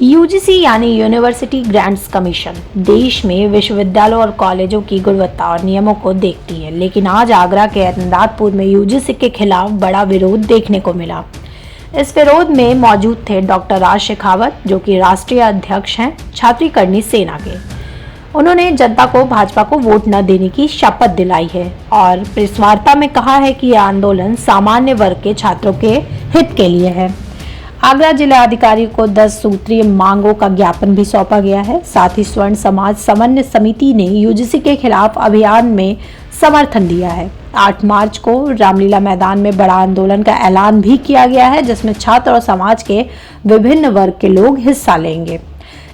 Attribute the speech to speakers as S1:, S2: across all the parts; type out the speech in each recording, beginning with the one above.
S1: UGC यानी university grants commission देश में विश्वविद्यालयों और कॉलेजों की गुणवत्ता और नियमों को देखती है, लेकिन आज आगरा के अहमदापुर में यूजीसी के खिलाफ बड़ा विरोध देखने को मिला। इस विरोध में मौजूद थे डॉक्टर राज शेखावत, जो कि राष्ट्रीय अध्यक्ष हैं छात्रीकरणी सेना के। उन्होंने जनता को भाजपा को वोट न देने की शपथ दिलाई है और प्रेस वार्ता में कहा है कि यह आंदोलन सामान्य वर्ग के छात्रों के हित के लिए है। आगरा जिला अधिकारी को 10 सूत्रीय मांगों का ज्ञापन भी सौंपा गया है। साथ ही स्वर्ण समाज समन्वय समिति ने यूजीसी के खिलाफ अभियान में समर्थन दिया है। 8 मार्च को रामलीला मैदान में बड़ा आंदोलन का ऐलान भी किया गया है, जिसमें छात्र और समाज के विभिन्न वर्ग के लोग हिस्सा लेंगे।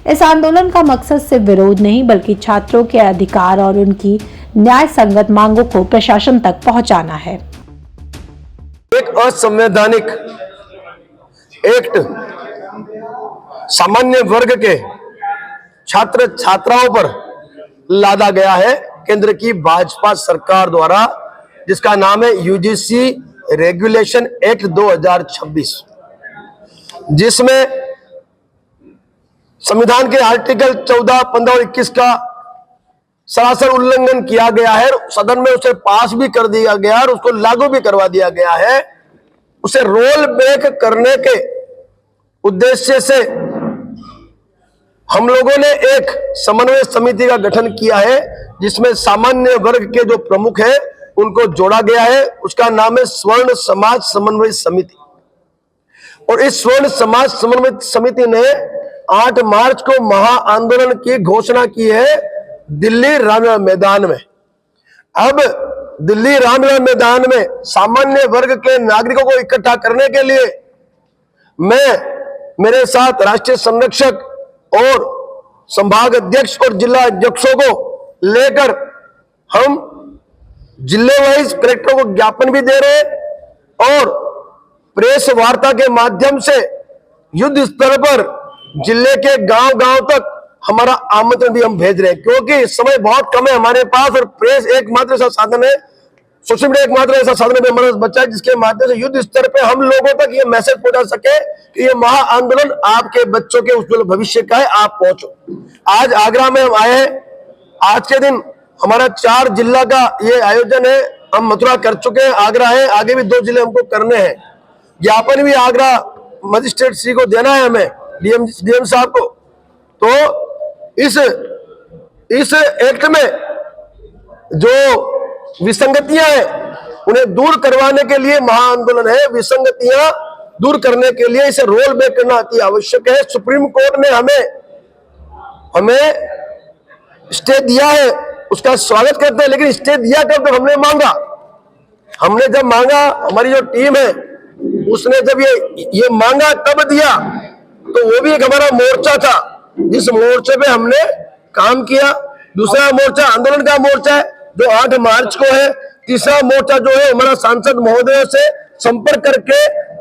S1: इस आंदोलन का मकसद सिर्फ विरोध नहीं, बल्कि छात्रों के अधिकार और उनकी न्याय संगत मांगों को प्रशासन तक पहुंचाना है।
S2: एक असंवैधानिक एक्ट सामान्य वर्ग के छात्र छात्राओं पर लादा गया है केंद्र की भाजपा सरकार द्वारा, जिसका नाम है यूजीसी रेगुलेशन एक्ट 2026, जिसमें संविधान के आर्टिकल 14, 15 और 21 का सरासर उल्लंघन किया गया है। सदन में उसे पास भी कर दिया गया और उसको लागू भी करवा दिया गया है। उसे रोल बैक करने के उद्देश्य से हम लोगों ने एक समन्वय समिति का गठन किया है, जिसमें सामान्य वर्ग के जो प्रमुख है उनको जोड़ा गया है। उसका नाम है स्वर्ण समाज समन्वय समिति। और इस स्वर्ण समाज समन्वय समिति ने 8 मार्च को महा आंदोलन की घोषणा की है दिल्ली रामलीला मैदान में। अब दिल्ली रामलीला मैदान में सामान्य वर्ग के नागरिकों को इकट्ठा करने के लिए मैं, मेरे साथ राष्ट्रीय संरक्षक और संभाग अध्यक्ष और जिला अध्यक्षों को लेकर हम जिले वाइज कलेक्टरों को ज्ञापन भी दे रहे हैं और प्रेस वार्ता के माध्यम से युद्ध स्तर पर जिले के गांव-गांव तक हमारा आमंत्रण भी हम भेज रहे हैं, क्योंकि समय बहुत कम है हमारे पास और प्रेस एकमात्र ऐसा साधन है, सोशल मीडिया एकमात्र ऐसा साधन भी हमारे बच्चा है, जिसके माध्यम से युद्ध स्तर पे हम लोगों तक ये मैसेज पहुंचा सके कि ये महा आंदोलन आपके बच्चों के उज्जवल भविष्य का है, आप पहुंचो। आज आगरा में हम आए हैं। आज के दिन हमारा 4 जिला का ये आयोजन है। हम मथुरा कर चुके हैं, आगरा है, आगे भी 2 जिले हमको करने हैं। ज्ञापन भी आगरा मजिस्ट्रेट श्री को देना है, हमें डीएम साहब को। तो इस एक्ट में जो विसंगतियां हैं उन्हें दूर करवाने के लिए महा आंदोलन है। विसंगतियां दूर करने के लिए इसे रोल बैक करना अति आवश्यक है। सुप्रीम कोर्ट ने हमें स्टे दिया है, उसका स्वागत करते हैं, लेकिन स्टे दिया कब तक हमने मांगा। हमने जब मांगा, हमारी जो टीम है उसने जब ये मांगा तब दिया, तो वो भी एक हमारा मोर्चा था, जिस मोर्चे पे हमने काम किया। दूसरा मोर्चा आंदोलन का मोर्चा है जो 8 मार्च को है। तीसरा मोर्चा जो है हमारा सांसद महोदय से संपर्क करके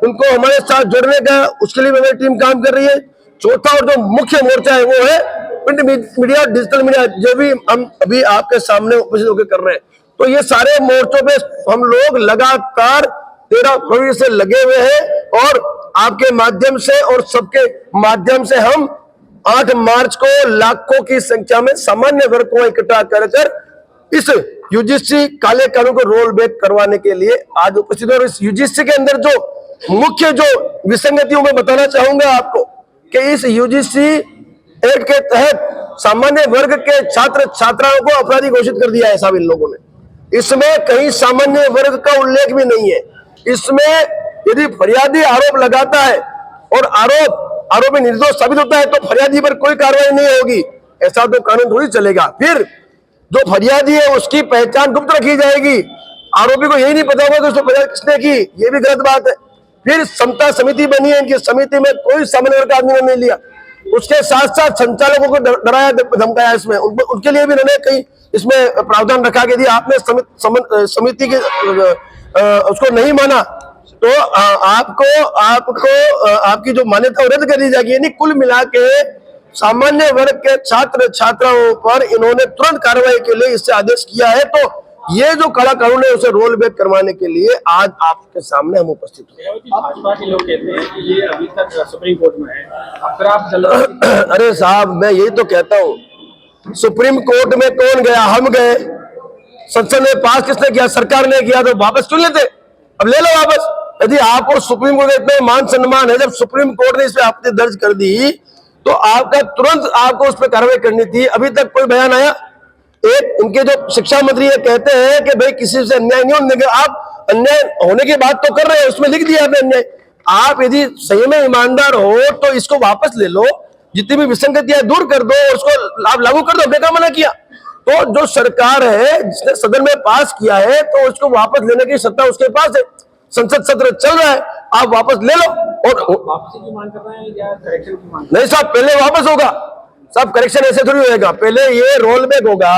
S2: उनको हमारे साथ जोड़ने का, उसके लिए हमारी टीम काम कर रही है। चौथा और जो मुख्य मोर्चा है वो है प्रिंट मीडिया, डिजिटल मीडिया, जो भी हम अभी आपके सामने उपस्थित होकर कर रहे हैं। तो ये सारे मोर्चों पे हम लोग लगातार 13 फरवरी से लगे हुए हैं और आपके माध्यम से और सबके माध्यम से हम 8 मार्च को लाखों की संख्या में सामान्य वर्ग को इकट्ठा कर इस यूजीसी काले कानून को रोल बैक करवाने के लिए आज उपस्थित है। और इस यूजीसी के अंदर जो मुख्य जो विसंगतियों में बताना चाहूंगा आपको कि इस यूजीसी एक्ट के तहत सामान्य वर्ग के छात्र छात्राओं को अपराधी घोषित कर दिया है साहब इन लोगों ने। इसमें कहीं सामान्य वर्ग का उल्लेख भी नहीं है। इसमें यदि फरियादी आरोप लगाता है और आरोपी निर्दोष साबित होता है तो फरियादी पर कोई कार्रवाई नहीं होगी, ऐसा तो कानून थोड़ी चलेगा। फिर जो फरियादी है उसकी पहचान गुप्त रखी जाएगी, आरोपी को यही नहीं पता होगा कि उसको फरियाद किसने की, ये भी गलत बात है। फिर समता समिति बनी है, इनकी समिति में कोई सामान्य वर्ग का आदमी नहीं लिया। उसके साथ साथ संचालकों को डराया धमकाया, इसमें उनके लिए भी उन्होंने कहीं इसमें प्रावधान रखा के दिया। आपने समिति के उसको नहीं माना तो आपकी जो मान्यता रद्द कर दी जाएगी। यानी कुल मिला के सामान्य वर्ग के छात्र छात्राओं पर इन्होंने तुरंत कार्रवाई के लिए इससे आदेश किया है। तो ये जो काला कानून है उसे रोल बैक करवाने के लिए आज आपके सामने हम उपस्थित हुए।
S3: भाजपा के लोग कहते हैं कि ये अभी तक सुप्रीम कोर्ट में है, अगर आप जल्द
S2: अरे साहब, मैं यही तो कहता हूँ, सुप्रीम कोर्ट में कौन गया? हम गए। संसद में पास किसने किया? सरकार ने किया। तो वापस क्यों लेते? अब ले लो वापस। यदि आपको सुप्रीम कोर्ट का इतना मान सम्मान है, जब सुप्रीम कोर्ट ने इस पे आपत्ति दर्ज कर दी तो आपका तुरंत आपको उस पर कार्रवाई करनी थी। अभी तक कोई बयान आया? एक उनके जो शिक्षा मंत्री है कहते हैं कि भाई किसी से अन्याय नहीं होने देंगे। आप अन्याय होने की बात तो कर रहे हैं, उसमें लिख दिया आपने अन्याय। आप यदि सही में ईमानदार हो तो इसको वापस ले लो, जितनी भी विसंगतियां दूर कर दो, उसको आप लागू कर दो। हमने क्या मना किया? तो जो सरकार है जिसने सदन में पास किया है तो उसको वापस लेने की सत्ता उसके पास है। संसद सत्र चल रहा है, आप वापस ले लो। और
S3: वापसी की मांग कर रहे हैं या करेक्शन की मांग?
S2: नहीं साहब, पहले वापस होगा साहब, करेक्शन ऐसे थोड़ी होएगा। पहले ये रोल बैक होगा,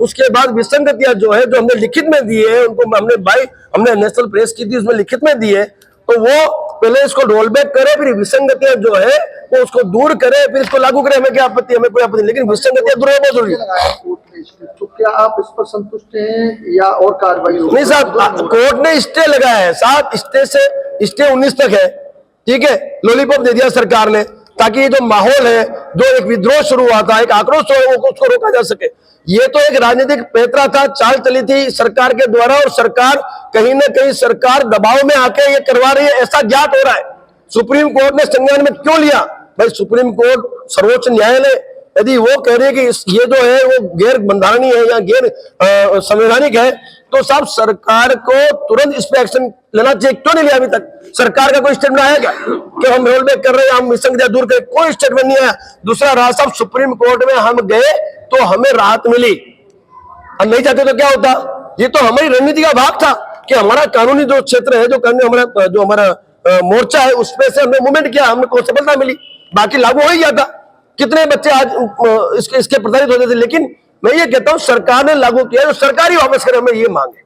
S2: उसके बाद विसंगतियां जो है, जो हमने लिखित में दी है उनको, हमने नेशनल प्रेस की थी, उसमें लिखित में दी है, तो वो पहले इसको रोल बैक करे, फिर विसंगतियां जो है वो उसको दूर करे, फिर इसको लागू करे। हमें क्या आपत्ति? हमें कोई आपत्ति, लेकिन विसंगतियां दूर होना जरूरी है।
S4: तो क्या आप इस पर संतुष्ट हैं या और कार्रवाई होगी?
S2: नहीं साहब, कोर्ट ने स्टे लगाया है साहब, स्टे 19 तक है, ठीक है। लॉलीपॉप दे दिया सरकार ने, ताकि ये जो माहौल है, जो एक विद्रोह शुरू हुआ था, एक आक्रोश हुआ, उसको रोका जा सके। ये तो एक राजनीतिक पैंतरा था, चाल चली थी सरकार के द्वारा, और सरकार कहीं ना कहीं सरकार दबाव में आके ये करवा रही है, ऐसा ज्ञात हो रहा है। सुप्रीम कोर्ट ने संज्ञान में क्यों लिया? भाई सुप्रीम कोर्ट सर्वोच्च न्यायालय यदि वो कह रही है कि ये जो है वो गैर बंधारणीय है या गैर संवैधानिक है, तो साहब सरकार को तुरंत इस पे एक्शन लेना चाहिए। क्यों नहीं लिया अभी तक? सरकार का कोई स्टेटमेंट आया क्या कि हम रोल बैक कर रहे हैं, हम विसंगतियां दूर करें? कोई स्टेटमेंट नहीं आया। दूसरा रहा साहब, सुप्रीम कोर्ट में हम गए तो हमें राहत मिली, हम नहीं चाहते तो क्या होता? ये तो हमारी रणनीति का भाग था कि हमारा कानूनी जो क्षेत्र है, जो हमारा मोर्चा है, उसमें से हमने मूवमेंट किया, हमको सफलता मिली, बाकी लागू हो ही गया था। कितने बच्चे आज इसके प्रताड़ित होते थे। लेकिन मैं ये कहता हूं सरकार ने लागू किया, तो सरकार ही वापस करे, हमें ये मांग है।